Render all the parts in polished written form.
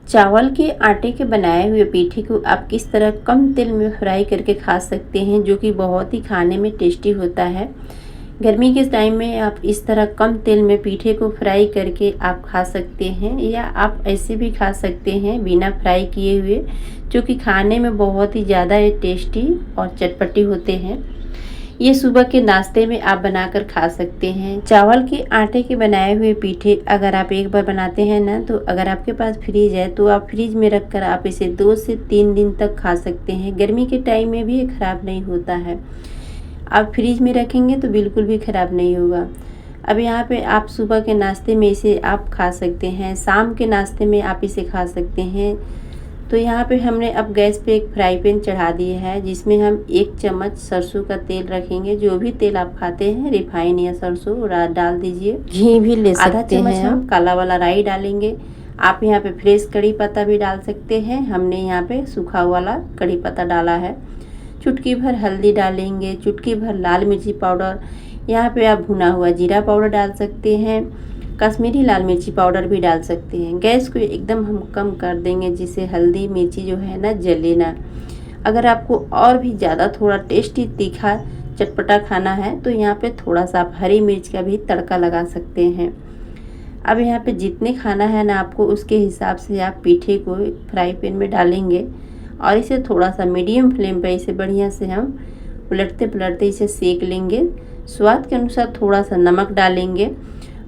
चावल के आटे के बनाए हुए पीठे को आप किस तरह कम तेल में फ्राई करके खा सकते हैं, जो कि बहुत ही खाने में टेस्टी होता है। गर्मी के टाइम में आप इस तरह कम तेल में पीठे को फ्राई करके आप खा सकते हैं, या आप ऐसे भी खा सकते हैं बिना फ्राई किए हुए, जो कि खाने में बहुत ही ज़्यादा टेस्टी और चटपटी होते हैं। ये सुबह के नाश्ते में आप बनाकर खा सकते हैं। चावल के आटे के बनाए हुए पीठे अगर आप एक बार बनाते हैं ना, तो अगर आपके पास फ्रिज है तो आप फ्रिज में रखकर आप इसे 2 से 3 दिन तक खा सकते हैं। गर्मी के टाइम में भी ये ख़राब नहीं होता है। आप फ्रिज में रखेंगे तो बिल्कुल भी ख़राब नहीं होगा। अब यहाँ पे आप सुबह के नाश्ते में इसे आप खा सकते हैं, शाम के नाश्ते में आप इसे खा सकते हैं। तो यहाँ पे हमने अब गैस पे एक फ्राई पैन चढ़ा दिया है, जिसमें हम 1 चम्मच सरसों का तेल रखेंगे। जो भी तेल आप खाते हैं, रिफाइन या सरसों डाल दीजिए। घी भी ले सकते हैं। आधा चम्मच हम काला वाला राई डालेंगे। आप यहाँ पे फ्रेश कड़ी पत्ता भी डाल सकते हैं। हमने यहाँ पे सूखा वाला कड़ी पत्ता डाला है। चुटकी भर हल्दी डालेंगे, चुटकी भर लाल मिर्ची पाउडर। यहाँ पे आप भुना हुआ जीरा पाउडर डाल सकते हैं, कश्मीरी लाल मिर्ची पाउडर भी डाल सकते हैं। गैस को एकदम हम कम कर देंगे, जिससे हल्दी मिर्ची जो है ना जले ना। अगर आपको और भी ज़्यादा थोड़ा टेस्टी तीखा चटपटा खाना है तो यहाँ पे थोड़ा सा आप हरी मिर्च का भी तड़का लगा सकते हैं। अब यहाँ पे जितने खाना है ना आपको, उसके हिसाब से आप पीठे को फ्राई पैन में डालेंगे और इसे थोड़ा सा मीडियम फ्लेम पर इसे बढ़िया से हम उलटते पलटते इसे सेक लेंगे। स्वाद के अनुसार थोड़ा सा नमक डालेंगे।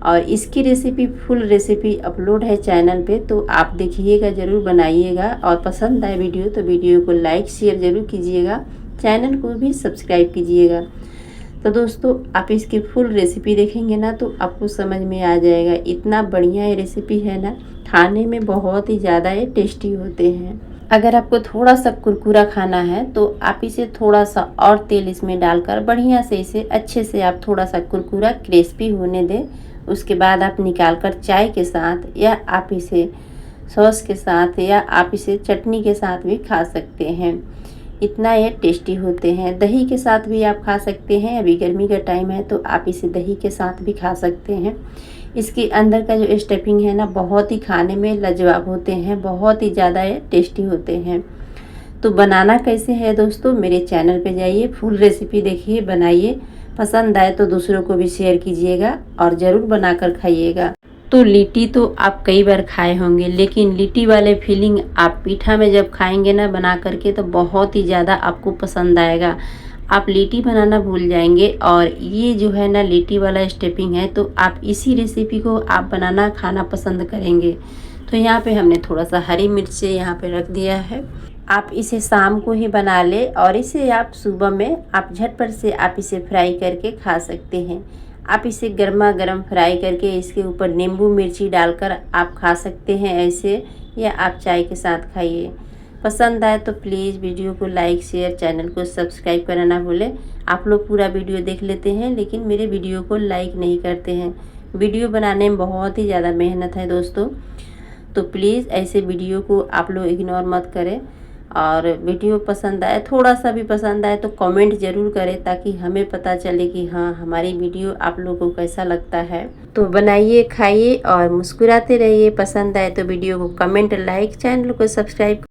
और इसकी रेसिपी फुल रेसिपी अपलोड है चैनल पे, तो आप देखिएगा, ज़रूर बनाइएगा। और पसंद आए वीडियो तो वीडियो को लाइक शेयर ज़रूर कीजिएगा, चैनल को भी सब्सक्राइब कीजिएगा। तो दोस्तों, आप इसकी फुल रेसिपी देखेंगे ना तो आपको समझ में आ जाएगा। इतना बढ़िया ये रेसिपी है ना, खाने में बहुत ही ज़्यादा ये टेस्टी होते हैं। अगर आपको थोड़ा सा कुरकुरा खाना है तो आप इसे थोड़ा सा और तेल इसमें डालकर बढ़िया से इसे अच्छे से आप थोड़ा सा कुरकुरा क्रिस्पी होने दें। उसके बाद आप निकाल कर चाय के साथ, या आप इसे सॉस के साथ, या आप इसे चटनी के साथ भी खा सकते हैं। इतना ये टेस्टी होते हैं। दही के साथ भी आप खा सकते हैं। अभी गर्मी का टाइम है तो आप इसे दही के साथ भी खा सकते हैं। इसके अंदर का जो स्टफिंग है ना, बहुत ही खाने में लाजवाब होते हैं, बहुत ही ज़्यादा ये टेस्टी होते हैं। तो बनाना कैसे है दोस्तों, मेरे चैनल पे जाइए, फुल रेसिपी देखिए, बनाइए। पसंद आए तो दूसरों को भी शेयर कीजिएगा और ज़रूर बनाकर खाइएगा। तो लिट्टी तो आप कई बार खाए होंगे, लेकिन लिट्टी वाले फीलिंग आप पीठा में जब खाएंगे ना बना करके, तो बहुत ही ज़्यादा आपको पसंद आएगा। आप लिट्टी बनाना भूल जाएंगे। और ये जो है ना लिट्टी वाला स्टफिंग है, तो आप इसी रेसिपी को आप बनाना खाना पसंद करेंगे। तो यहाँ पे हमने थोड़ा सा हरी मिर्च यहाँ पे रख दिया है। आप इसे शाम को ही बना ले और इसे आप सुबह में आप झटपट से आप इसे फ्राई करके खा सकते हैं। आप इसे गर्मा गर्म फ्राई करके इसके ऊपर नींबू मिर्ची डालकर आप खा सकते हैं ऐसे, या आप चाय के साथ खाइए। पसंद आए तो प्लीज़ वीडियो को लाइक शेयर, चैनल को सब्सक्राइब करना ना भूलें। आप लोग पूरा वीडियो देख लेते हैं लेकिन मेरे वीडियो को लाइक नहीं करते हैं। वीडियो बनाने में बहुत ही ज़्यादा मेहनत है दोस्तों, तो प्लीज़ ऐसे वीडियो को आप लोग इग्नोर मत करें। और वीडियो पसंद आए, थोड़ा सा भी पसंद आए तो कमेंट ज़रूर करें, ताकि हमें पता चले कि हाँ, हमारी वीडियो आप लोगों को कैसा लगता है। तो बनाइए, खाइए और मुस्कुराते रहिए। पसंद आए तो वीडियो को कमेंट, लाइक, चैनल को सब्सक्राइब